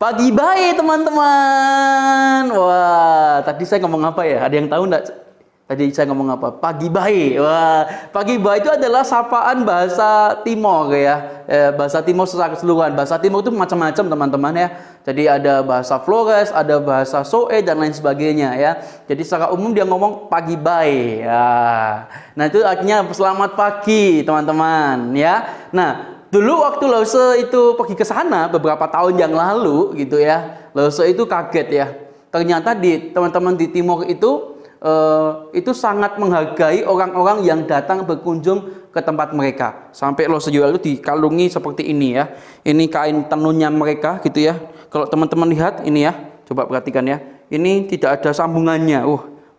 Pagi baik teman-teman. Wah, tadi saya ngomong apa ya? Ada yang tahu enggak? Tadi saya ngomong apa? Pagi baik. Wah, pagi baik itu adalah sapaan bahasa Timor ya. Bahasa Timor secara keseluruhan. Bahasa Timor itu macam-macam teman-teman ya. Jadi ada bahasa Flores, ada bahasa Soe dan lain sebagainya ya. Jadi secara umum dia ngomong pagi baik. Ya. Nah, itu artinya selamat pagi teman-teman ya. Nah, dulu waktu Lause itu pergi ke sana beberapa tahun yang lalu gitu ya, Lause itu kaget ya. Ternyata teman-teman di Timor itu sangat menghargai orang-orang yang datang berkunjung ke tempat mereka. Sampai Lause juga itu dikalungi seperti ini ya. Ini kain tenunnya mereka gitu ya. Kalau teman-teman lihat ini ya, coba perhatikan ya. Ini tidak ada sambungannya.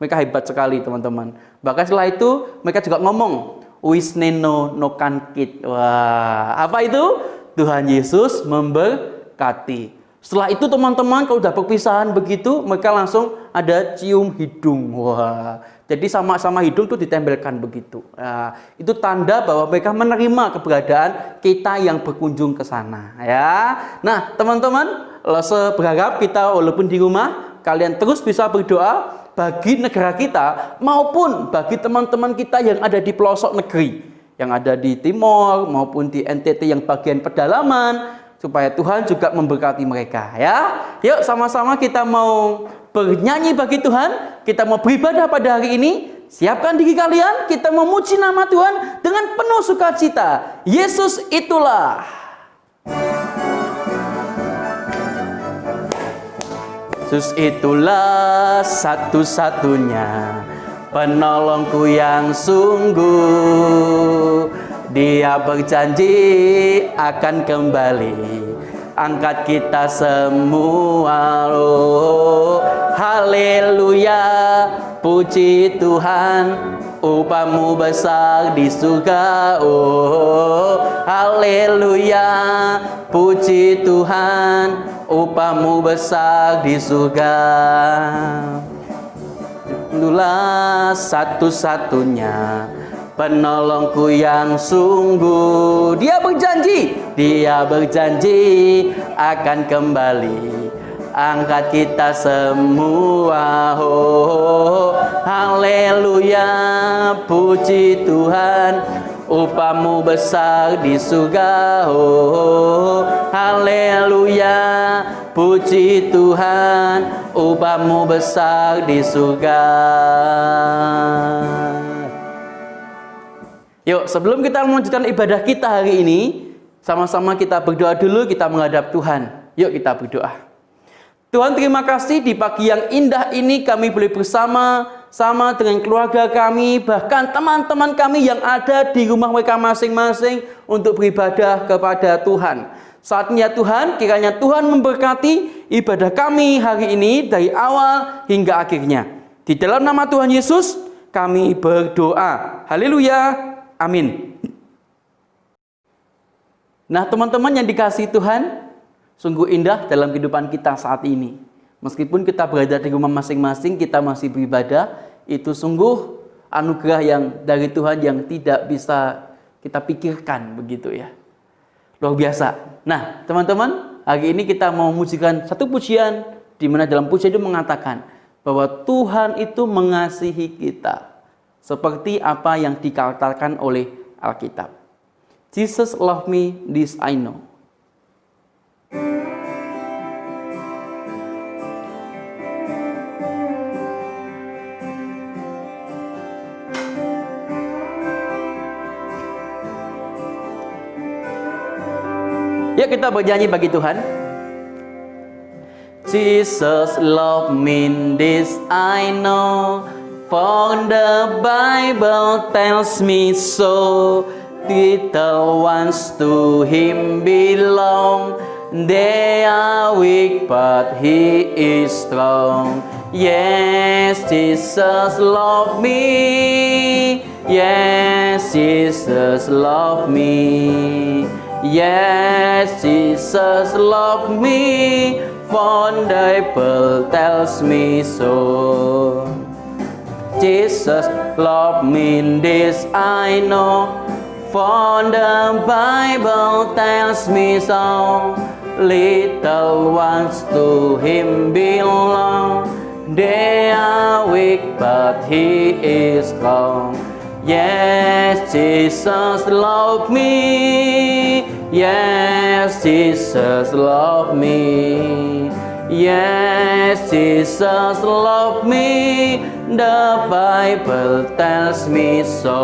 Mereka hebat sekali teman-teman. Bahkan setelah itu mereka juga ngomong Wisneno no kankit. Wah, apa itu? Tuhan Yesus memberkati. Setelah itu teman-teman kalau udah perpisahan begitu, mereka langsung ada cium hidung. Wah, jadi sama-sama hidung tuh ditempelkan begitu. Nah, itu tanda bahwa mereka menerima keberadaan kita yang berkunjung ke sana. Ya, nah teman-teman, Lause berharap kita walaupun di rumah kalian terus bisa berdoa bagi negara kita maupun bagi teman-teman kita yang ada di pelosok negeri, yang ada di Timor maupun di NTT yang bagian pedalaman, supaya Tuhan juga memberkati mereka ya. Yuk sama-sama kita mau bernyanyi bagi Tuhan, kita mau beribadah pada hari ini. Siapkan diri kalian, kita memuji nama Tuhan dengan penuh sukacita. Yesus itulah. Yesus itulah satu-satunya penolongku yang sungguh. Dia berjanji akan kembali angkat kita semua. Oh, haleluya, puji Tuhan, upahmu besar di surga. Oh, haleluya, puji Tuhan, upahmu besar di surga. Itulah satu-satunya penolongku yang sungguh. Dia berjanji akan kembali angkat kita semua. Oh, haleluya, puji Tuhan, upahmu besar di surga. Oh, haleluya, puji Tuhan, upahmu besar di surga. Yuk, sebelum kita melanjutkan ibadah kita hari ini, sama-sama kita berdoa dulu, kita menghadap Tuhan. Yuk kita berdoa. Tuhan, terima kasih di pagi yang indah ini kami boleh bersama-sama dengan keluarga kami, bahkan teman-teman kami yang ada di rumah mereka masing-masing untuk beribadah kepada Tuhan. Saatnya Tuhan, kiranya Tuhan memberkati ibadah kami hari ini dari awal hingga akhirnya. Di dalam nama Tuhan Yesus kami berdoa. Haleluya. Amin. Nah teman-teman yang dikasihi Tuhan, sungguh indah dalam kehidupan kita saat ini. Meskipun kita berada di rumah masing-masing, kita masih beribadah. Itu sungguh anugerah yang dari Tuhan yang tidak bisa kita pikirkan begitu ya. Luar biasa. Nah teman-teman, hari ini kita mau memujikan satu pujian, di mana dalam pujian itu mengatakan bahwa Tuhan itu mengasihi kita seperti apa yang dikatakan oleh Alkitab. Jesus love me, this I know. Yuk kita bernyanyi bagi Tuhan. Jesus love me, this I know. For the Bible tells me so. Little ones to Him belong. They are weak, but He is strong. Yes, Jesus love me. Yes, Jesus love me. Yes, Jesus love me. For the Bible tells me so. Jesus love me, this I know. For the Bible tells me so. Little ones to him belong. They are weak, but he is strong. Yes, Jesus loved me. Yes, Jesus loved me. Yes, Jesus loved me. The Bible tells me so.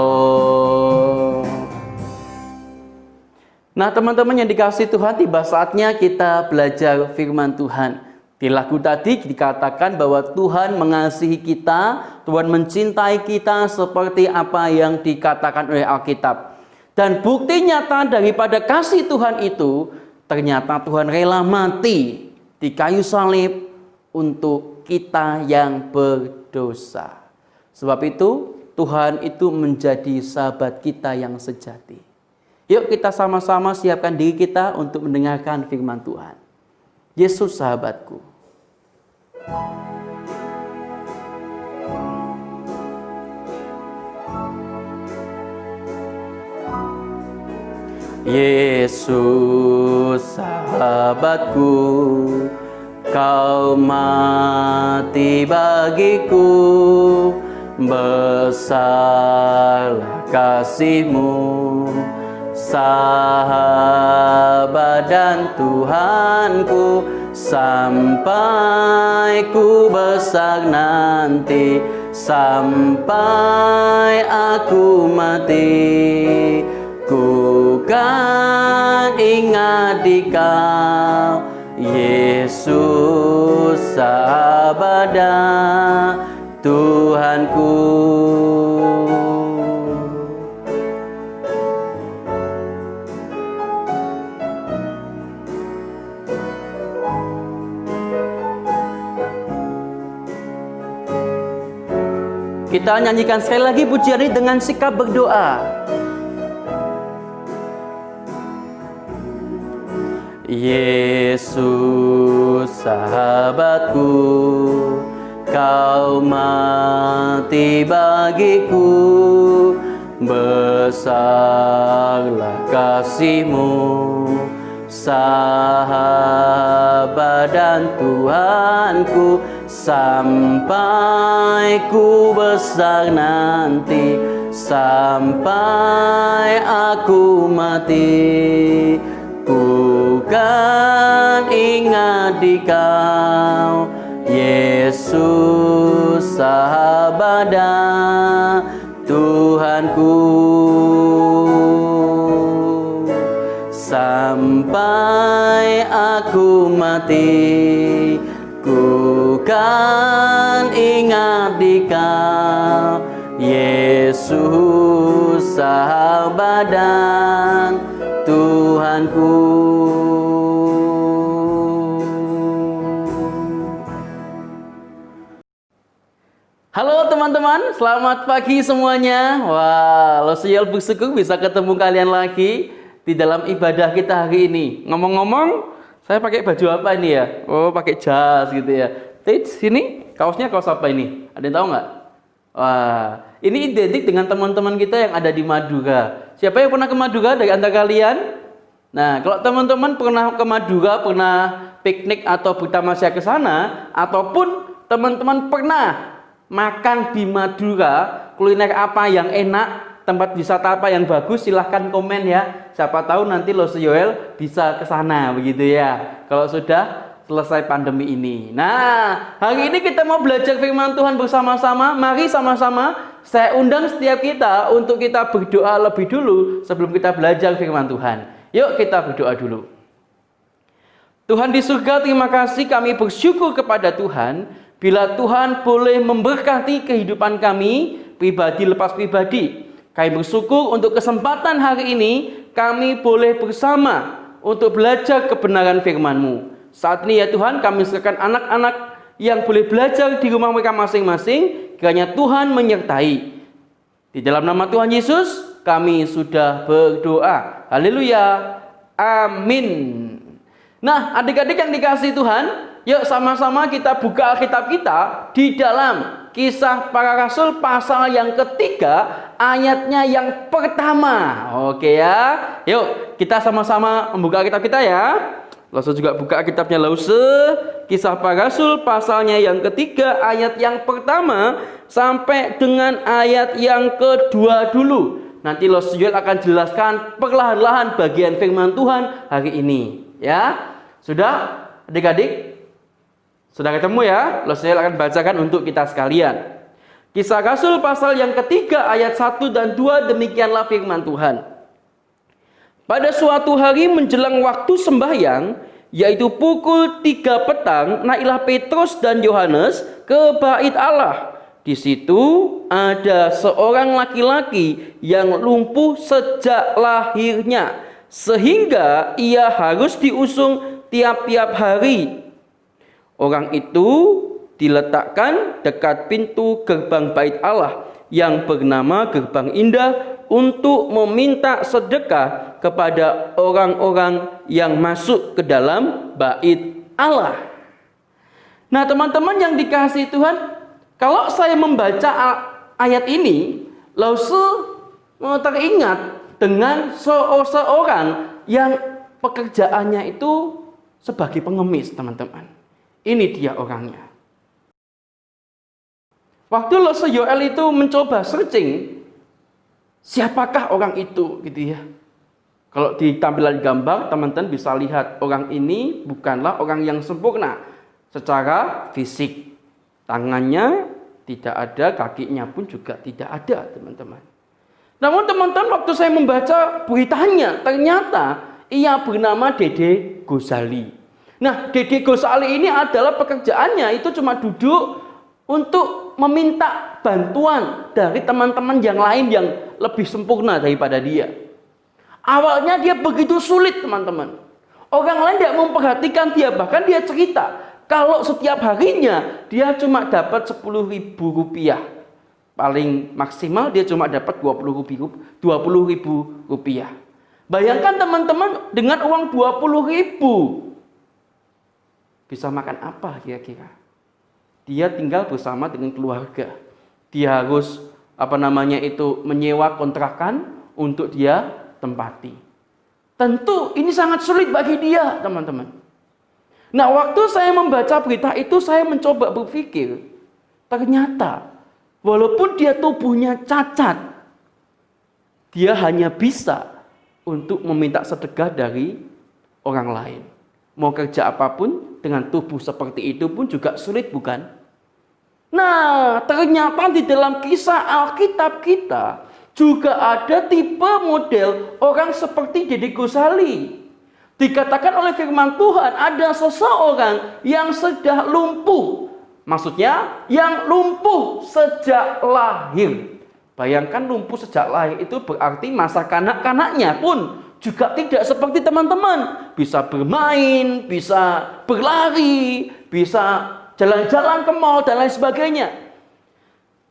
Nah, teman-teman yang dikasihi Tuhan, tiba saatnya kita belajar firman Tuhan. Di lagu tadi dikatakan bahwa Tuhan mengasihi kita, Tuhan mencintai kita seperti apa yang dikatakan oleh Alkitab. Dan bukti nyata daripada kasih Tuhan itu, ternyata Tuhan rela mati di kayu salib untuk kita yang berdosa. Sebab itu, Tuhan itu menjadi sahabat kita yang sejati. Yuk kita sama-sama siapkan diri kita untuk mendengarkan firman Tuhan. Yesus sahabatku. Yesus sahabatku, kau mati bagiku, besarlah kasih-Mu. Sahabat dan Tuhanku, sampai ku besar nanti, sampai aku mati, ku kan ingat Dikau, Yesus sahabat dan Tuhanku. Kita nyanyikan sekali lagi pujian ini dengan sikap berdoa. Yesus sahabatku, kau mati bagiku, besarlah kasih-Mu, sahabat dan Tuhanku, sampai ku besar nanti, sampai aku mati, ku kan ingat Dikau, Yesus sahabat dan Tuhanku. Sampai aku mati, ku kan ingat Dikau, Yesus sahabat dan Tuhanku. Halo teman-teman, selamat pagi semuanya. Wah, Losial bersyukur bisa ketemu kalian lagi di dalam ibadah kita hari ini. Ngomong-ngomong, saya pakai baju apa ini ya? Oh, pakai jas gitu ya. Sini, kaosnya kaos apa ini? Ada yang tahu nggak? Wah, ini identik dengan teman-teman kita yang ada di Madura. Siapa yang pernah ke Madura dari antara kalian? Nah, kalau teman-teman pernah ke Madura, pernah piknik atau bertamasya ke sana, ataupun teman-teman pernah makan di Madura, kuliner apa yang enak, tempat wisata apa yang bagus, silahkan komen ya. Siapa tahu nanti Losioel bisa ke sana begitu ya, kalau sudah selesai pandemi ini. Nah, hari ini kita mau belajar firman Tuhan bersama-sama. Mari sama-sama saya undang setiap kita untuk kita berdoa lebih dulu sebelum kita belajar firman Tuhan. Yuk kita berdoa dulu. Tuhan di surga, terima kasih, kami bersyukur kepada Tuhan bila Tuhan boleh memberkati kehidupan kami pribadi lepas pribadi. Kami bersyukur untuk kesempatan hari ini kami boleh bersama untuk belajar kebenaran firman-Mu. Saat ini ya Tuhan, kami serahkan anak-anak yang boleh belajar di rumah mereka masing-masing, kiranya Tuhan menyertai. Di dalam nama Tuhan Yesus kami sudah berdoa. Haleluya. Amin. Nah, adik-adik yang dikasihi Tuhan, yuk sama-sama kita buka Alkitab kita di dalam Kisah Para Rasul pasal yang ketiga, ayatnya yang pertama. Oke ya. Yuk kita sama-sama membuka Alkitab kita ya. Lause juga buka kitabnya Lause, Kisah Para Rasul pasalnya yang ketiga, ayat yang pertama sampai dengan ayat yang kedua dulu. Nanti Lause Joel akan jelaskan perlahan-lahan bagian firman Tuhan hari ini. Ya, sudah adik-adik? Sudah ketemu ya? Lause Joel akan bacakan untuk kita sekalian. Kisah Rasul pasal yang ketiga ayat 1 dan 2, demikianlah firman Tuhan. Pada suatu hari menjelang waktu sembahyang, yaitu pukul 3 petang, naiklah Petrus dan Yohanes ke bait Allah. Di situ ada seorang laki-laki yang lumpuh sejak lahirnya, sehingga ia harus diusung tiap-tiap hari. Orang itu diletakkan dekat pintu gerbang bait Allah yang bernama Gerbang Indah untuk meminta sedekah kepada orang-orang yang masuk ke dalam bait Allah. Nah, teman-teman yang dikasihi Tuhan, kalau saya membaca ayat ini, Lause teringat dengan seorang yang pekerjaannya itu sebagai pengemis, teman-teman. Ini dia orangnya. Waktu Lause Joel itu mencoba searching, siapakah orang itu, gitu ya. Kalau di tampilan gambar, teman-teman bisa lihat orang ini bukanlah orang yang sempurna secara fisik. Tangannya tidak ada, kakinya pun juga tidak ada, teman-teman. Namun teman-teman, waktu saya membaca beritanya, ternyata ia bernama Dede Gozali. Nah, Dede Gozali ini adalah pekerjaannya itu cuma duduk untuk meminta bantuan dari teman-teman yang lain yang lebih sempurna daripada dia. Awalnya dia begitu sulit, teman-teman. Orang lain tidak memperhatikan dia, bahkan dia cerita kalau setiap harinya dia cuma dapat 10.000 rupiah. Paling maksimal dia cuma dapat 20.000 rupiah. Bayangkan teman-teman, dengan uang 20.000 bisa makan apa kira-kira? Dia tinggal bersama dengan keluarga. Dia harus menyewa kontrakan untuk dia tempati. Tentu ini sangat sulit bagi dia, teman-teman. Nah, waktu saya membaca berita itu, saya mencoba berpikir, ternyata walaupun dia tubuhnya cacat, dia hanya bisa untuk meminta sedekah dari orang lain. Mau kerja apapun dengan tubuh seperti itu pun juga sulit, bukan? Nah, ternyata di dalam kisah Alkitab kita juga ada tipe model orang seperti Dede Gozali. Dikatakan oleh firman Tuhan, ada seseorang yang sudah lumpuh. Maksudnya, yang lumpuh sejak lahir. Bayangkan lumpuh sejak lahir itu berarti masa kanak-kanaknya pun juga tidak seperti teman-teman. Bisa bermain, bisa berlari, bisa jalan-jalan ke mall dan lain sebagainya.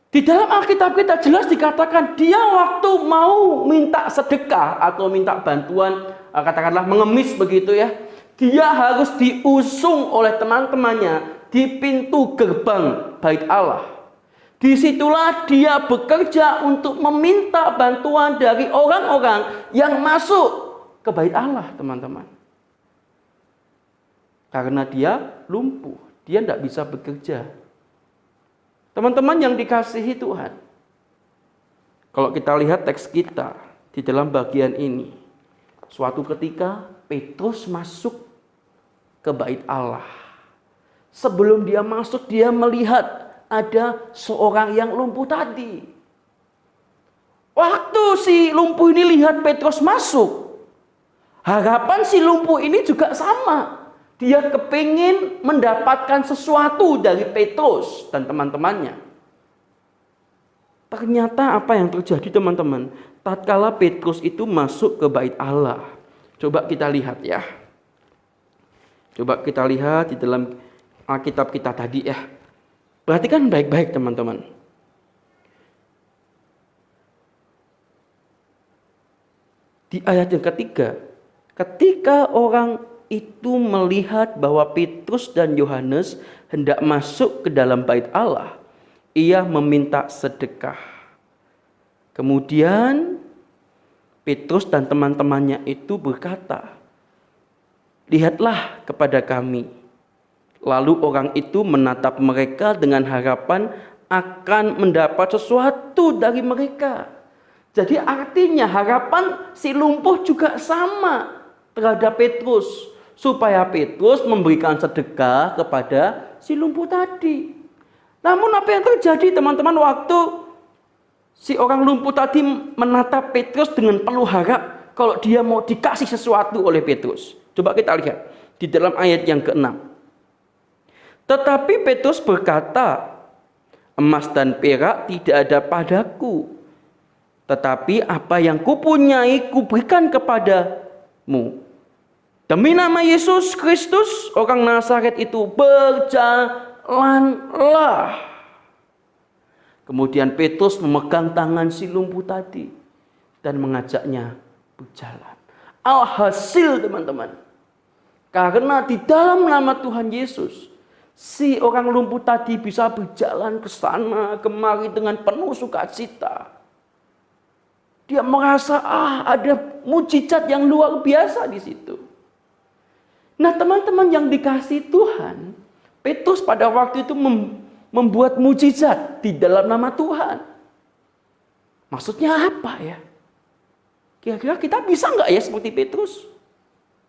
Di dalam Alkitab kita jelas dikatakan dia waktu mau minta sedekah atau minta bantuan, katakanlah mengemis begitu ya, dia harus diusung oleh teman-temannya di pintu gerbang bait Allah. Disitulah dia bekerja untuk meminta bantuan dari orang-orang yang masuk ke bait Allah, teman-teman. Karena dia lumpuh, dia tidak bisa bekerja. Teman-teman yang dikasihi Tuhan, kalau kita lihat teks kita di dalam bagian ini, suatu ketika Petrus masuk ke bait Allah. Sebelum dia masuk, dia melihat ada seorang yang lumpuh tadi. Waktu si lumpuh ini lihat Petrus masuk, harapan si lumpuh ini juga sama. Dia kepingin mendapatkan sesuatu dari Petrus dan teman-temannya. Ternyata apa yang terjadi, teman-teman? Tatkala Petrus itu masuk ke bait Allah. Coba kita lihat ya. Coba kita lihat di dalam Alkitab kita tadi ya. Perhatikan baik-baik, teman-teman. Di ayat yang ketiga, ketika orang itu melihat bahwa Petrus dan Yohanes hendak masuk ke dalam bait Allah, ia meminta sedekah. Kemudian Petrus dan teman-temannya itu berkata, lihatlah kepada kami. Lalu orang itu menatap mereka dengan harapan akan mendapat sesuatu dari mereka. Jadi artinya harapan si lumpuh juga sama terhadap Petrus. Supaya Petrus memberikan sedekah kepada si lumpuh tadi. Namun apa yang terjadi teman-teman waktu si orang lumpuh tadi menatap Petrus dengan penuh harap kalau dia mau dikasih sesuatu oleh Petrus. Coba kita lihat di dalam ayat yang ke-6. Tetapi Petrus berkata, emas dan perak tidak ada padaku, tetapi apa yang kupunyai kuberikan kepadamu. Demi nama Yesus Kristus, orang Nazaret itu berjalanlah. Kemudian Petrus memegang tangan si lumpuh tadi dan mengajaknya berjalan. Alhasil teman-teman, karena di dalam nama Tuhan Yesus, si orang lumpuh tadi bisa berjalan ke sana kemari dengan penuh sukacita. Dia merasa ada mujizat yang luar biasa di situ. Nah teman-teman yang dikasihi Tuhan, Petrus pada waktu itu membuat mujizat di dalam nama Tuhan. Maksudnya apa ya? Kira-kira kita bisa nggak ya seperti Petrus?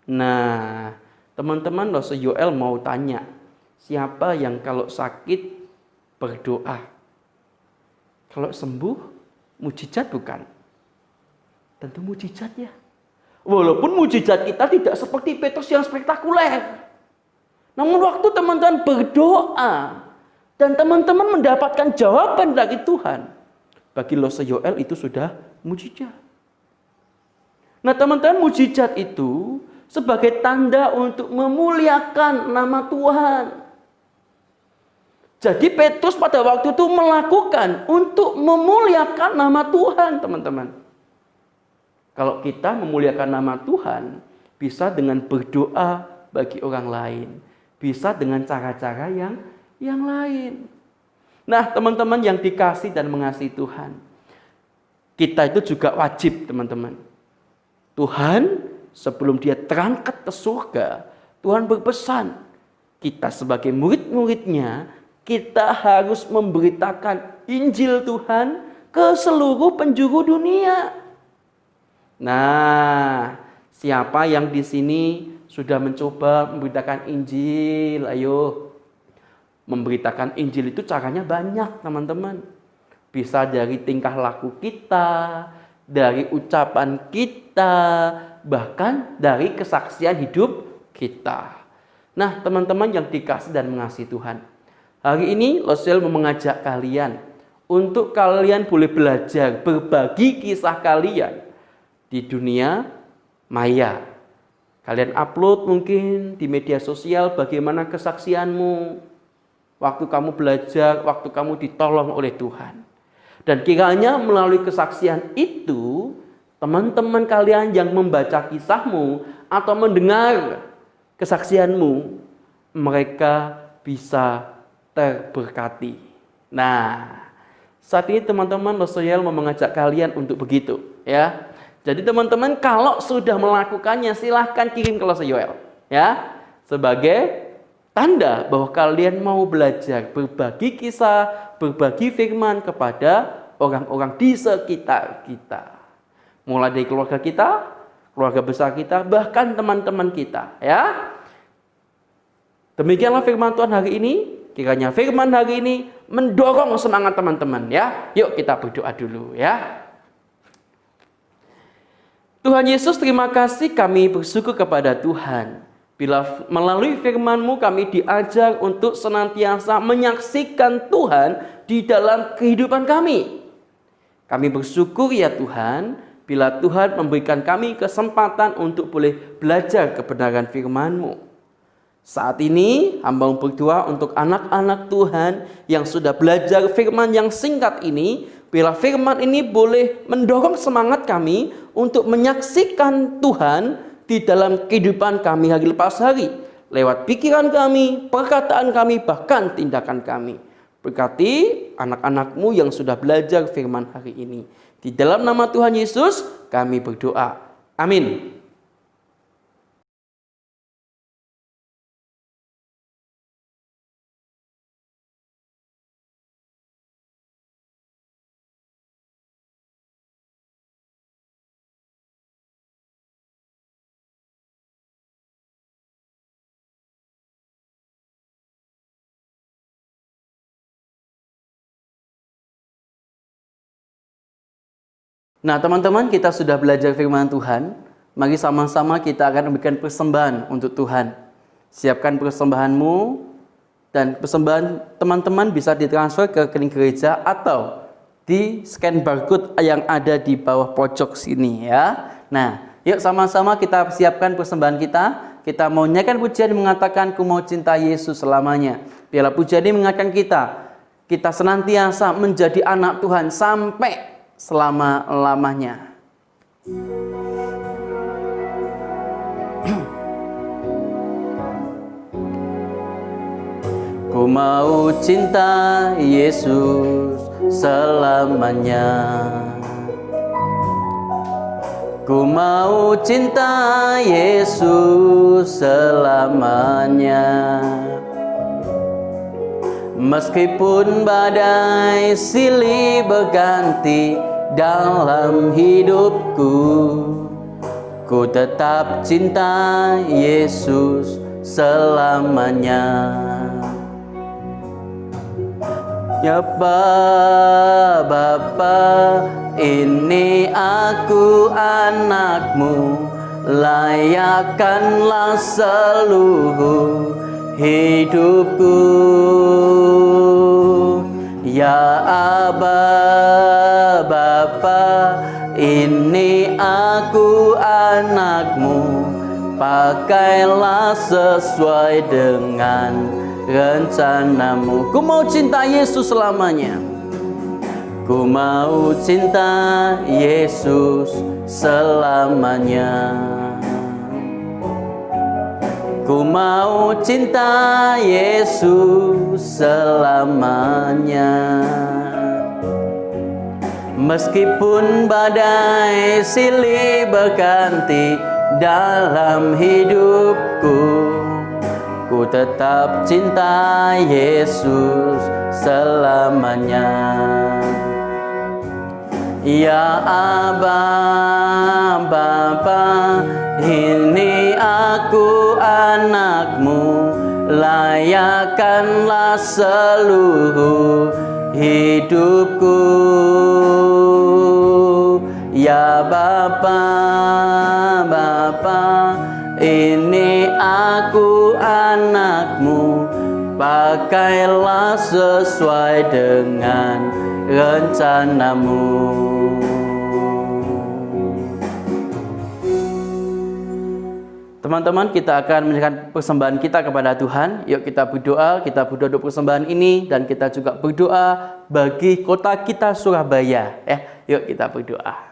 Nah, teman-teman Rasul Yoel mau tanya, siapa yang kalau sakit berdoa? Kalau sembuh, mujizat bukan? Tentu mujizat ya. Walaupun mujizat kita tidak seperti Petrus yang spektakuler. Namun waktu teman-teman berdoa, dan teman-teman mendapatkan jawaban dari Tuhan, bagi Rasul Yoel itu sudah mujizat. Nah teman-teman, mujizat itu sebagai tanda untuk memuliakan nama Tuhan. Jadi Petrus pada waktu itu melakukan untuk memuliakan nama Tuhan teman-teman. Kalau kita memuliakan nama Tuhan, bisa dengan berdoa bagi orang lain. Bisa dengan cara-cara yang lain. Nah teman-teman yang dikasih dan mengasihi Tuhan, kita itu juga wajib teman-teman. Tuhan sebelum dia terangkat ke surga, Tuhan berpesan kita sebagai murid-muridnya, kita harus memberitakan Injil Tuhan ke seluruh penjuru dunia. Nah, siapa yang di sini sudah mencoba memberitakan Injil? Ayo. Memberitakan Injil itu caranya banyak teman-teman. Bisa dari tingkah laku kita, dari ucapan kita, bahkan dari kesaksian hidup kita. Nah teman-teman yang dikasih dan mengasihi Tuhan, hari ini Rasul mau mengajak kalian untuk kalian boleh belajar berbagi kisah kalian di dunia maya. Kalian upload mungkin di media sosial bagaimana kesaksianmu, waktu kamu belajar, waktu kamu ditolong oleh Tuhan. Dan kiranya melalui kesaksian itu, teman-teman kalian yang membaca kisahmu atau mendengar kesaksianmu, mereka bisa terberkati. Nah, saat ini teman-teman Rasul mau mengajak kalian untuk begitu, ya. Jadi teman-teman kalau sudah melakukannya silahkan kirim ke Rasul Yoel, ya, sebagai tanda bahwa kalian mau belajar berbagi kisah, berbagi firman kepada orang-orang di sekitar kita. Mulai dari keluarga kita, keluarga besar kita, bahkan teman-teman kita, ya. Demikianlah firman Tuhan hari ini. Kiranya firman hari ini mendorong semangat teman-teman, ya. Yuk kita berdoa dulu, ya. Tuhan Yesus, terima kasih kami bersyukur kepada Tuhan. Bila melalui firman-Mu kami diajar untuk senantiasa menyaksikan Tuhan di dalam kehidupan kami. Kami bersyukur ya Tuhan, bila Tuhan memberikan kami kesempatan untuk boleh belajar kebenaran firman-Mu. Saat ini hamba berdoa untuk anak-anak Tuhan yang sudah belajar firman yang singkat ini. Bila firman ini boleh mendorong semangat kami untuk menyaksikan Tuhan di dalam kehidupan kami hari lepas hari. Lewat pikiran kami, perkataan kami, bahkan tindakan kami. Berkati anak-anak-Mu yang sudah belajar firman hari ini. Di dalam nama Tuhan Yesus kami berdoa. Amin. Nah, teman-teman, kita sudah belajar firman Tuhan. Mari sama-sama kita akan memberikan persembahan untuk Tuhan. Siapkan persembahanmu, dan persembahan teman-teman bisa ditransfer ke rekening gereja atau di scan barcode yang ada di bawah pojok sini ya. Nah, yuk sama-sama kita siapkan persembahan kita. Kita mau nyanyikan pujian mengatakan ku mau cinta Yesus selamanya. Biarlah pujian ini mengingatkan kita senantiasa menjadi anak Tuhan sampai selama-lamanya. Ku mau cinta Yesus selamanya. Ku mau cinta Yesus selamanya. Meskipun badai silih berganti dalam hidupku, ku tetap cinta Yesus selamanya. Ya Bapa, ini aku anakmu, layakkanlah seluruh hidupku. Ya Aba, Bapa, ini aku anakmu, pakailah sesuai dengan rencanamu. Ku mau cinta Yesus selamanya. Ku mau cinta Yesus selamanya. Ku mau cinta Yesus selamanya. Meskipun badai silih berganti dalam hidupku, ku tetap cinta Yesus selamanya. Ya Aba, Bapa, ini aku anakmu, layakkanlah seluruh hidupku. Ya Bapa, Bapa, ini aku anakmu, pakailah sesuai dengan rencanamu. Teman-teman, kita akan menyerahkan persembahan kita kepada Tuhan. Yuk kita berdoa untuk persembahan ini, dan kita juga berdoa bagi kota kita Surabaya. Yuk kita berdoa.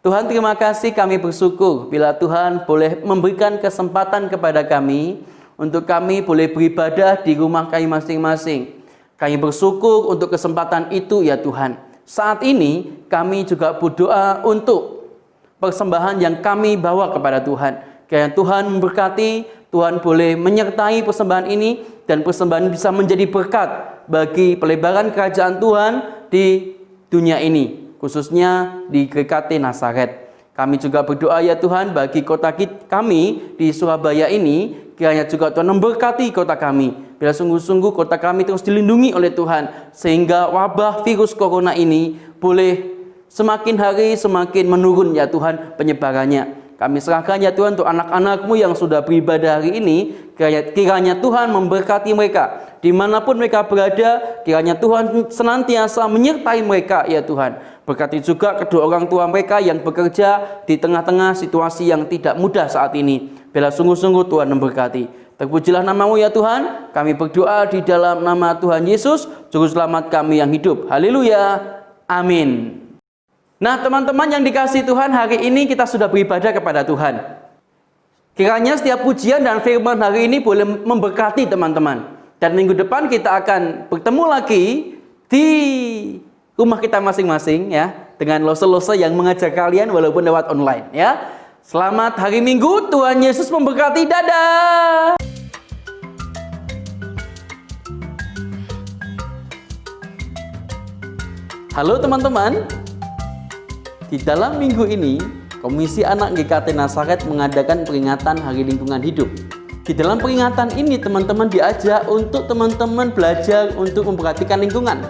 Tuhan, terima kasih, kami bersyukur bila Tuhan boleh memberikan kesempatan kepada kami untuk kami boleh beribadah di rumah kami masing-masing. Kami bersyukur untuk kesempatan itu ya Tuhan. Saat ini kami juga berdoa untuk persembahan yang kami bawa kepada Tuhan. Kiranya Tuhan memberkati, Tuhan boleh menyertai persembahan ini, dan persembahan bisa menjadi berkat bagi pelebaran kerajaan Tuhan di dunia ini, khususnya di GKT Nazaret. Kami juga berdoa ya Tuhan bagi kota kami di Surabaya ini, kiranya juga Tuhan memberkati kota kami. Bila sungguh-sungguh kota kami terus dilindungi oleh Tuhan, sehingga wabah virus corona ini boleh semakin hari semakin menurun ya Tuhan penyebarannya. Kami serahkan ya Tuhan untuk anak-anak-Mu yang sudah beribadah hari ini, kiranya Tuhan memberkati mereka. Dimanapun mereka berada, kiranya Tuhan senantiasa menyertai mereka ya Tuhan. Berkati juga kedua orang tua mereka yang bekerja di tengah-tengah situasi yang tidak mudah saat ini. Bila sungguh-sungguh Tuhan memberkati. Terpujilah nama-Mu ya Tuhan. Kami berdoa di dalam nama Tuhan Yesus, Juru Selamat kami yang hidup. Haleluya. Amin. Nah teman-teman yang dikasihi Tuhan, hari ini kita sudah beribadah kepada Tuhan. Kiranya setiap pujian dan firman hari ini boleh memberkati teman-teman. Dan minggu depan kita akan bertemu lagi di rumah kita masing-masing ya, dengan lose-lose yang mengajar kalian walaupun lewat online ya. Selamat hari Minggu, Tuhan Yesus memberkati. Dadah. Halo teman-teman. Di dalam minggu ini, Komisi Anak GKT Nazaret mengadakan peringatan Hari Lingkungan Hidup. Di dalam peringatan ini, teman-teman diajak untuk teman-teman belajar untuk memperhatikan lingkungan.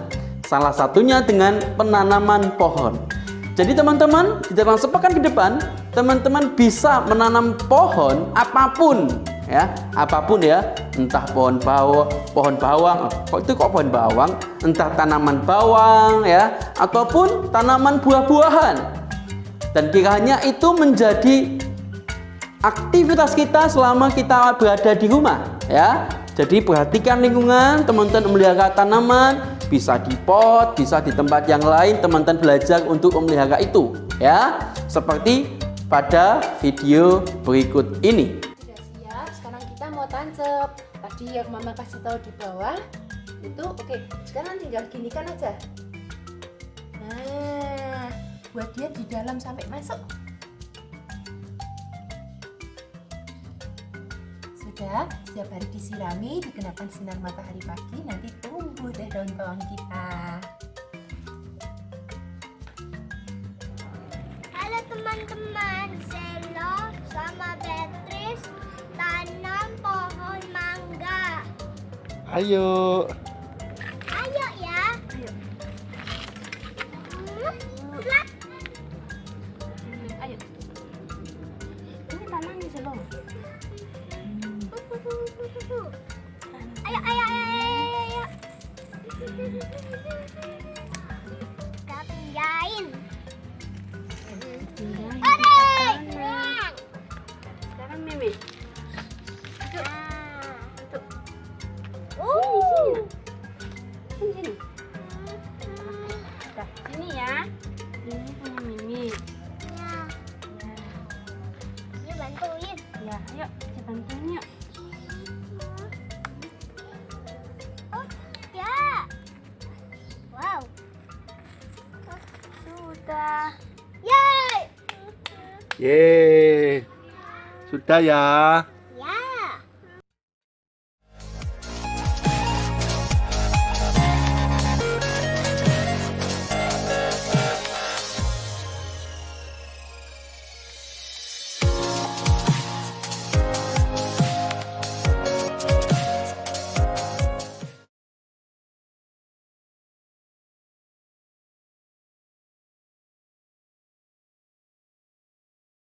Salah satunya dengan penanaman pohon. Jadi teman-teman, di dalam sepekan ke depan, teman-teman bisa menanam pohon apapun, ya, apapun ya, entah pohon bawang, itu kok pohon bawang, entah tanaman bawang, ya, ataupun tanaman buah-buahan. Dan kiranya itu menjadi aktivitas kita selama kita berada di rumah, ya. Jadi perhatikan lingkungan, teman-teman memelihara tanaman, bisa di pot, bisa di tempat yang lain, teman-teman belajar untuk memelihara itu, ya. Seperti pada video berikut ini. Sudah siap, sekarang kita mau tancap. Tadi yang Mama kasih tahu di bawah itu oke. Sekarang tinggal ginikan aja. Nah, buat dia di dalam sampai masuk. Sudah, setiap hari disirami, dikenakan sinar matahari pagi, nanti tumbuh deh daun bawang kita. Halo teman-teman, Selo sama Beatrice tanam pohon mangga. Ayo. Ayo ya. Ayo. Udah. Ayo. Ini tanamnya Selo. Ayo, ayo, ayo, ayo. Kita pindahin. Sekarang Mimi. Sini. Nah, sini ya. Ini punya Mimi. Ini bantuin. Ya, ayo kita bantuin yuk. Oh, ya. Wow. Sudah. Yeay. Yeay. Sudah ya.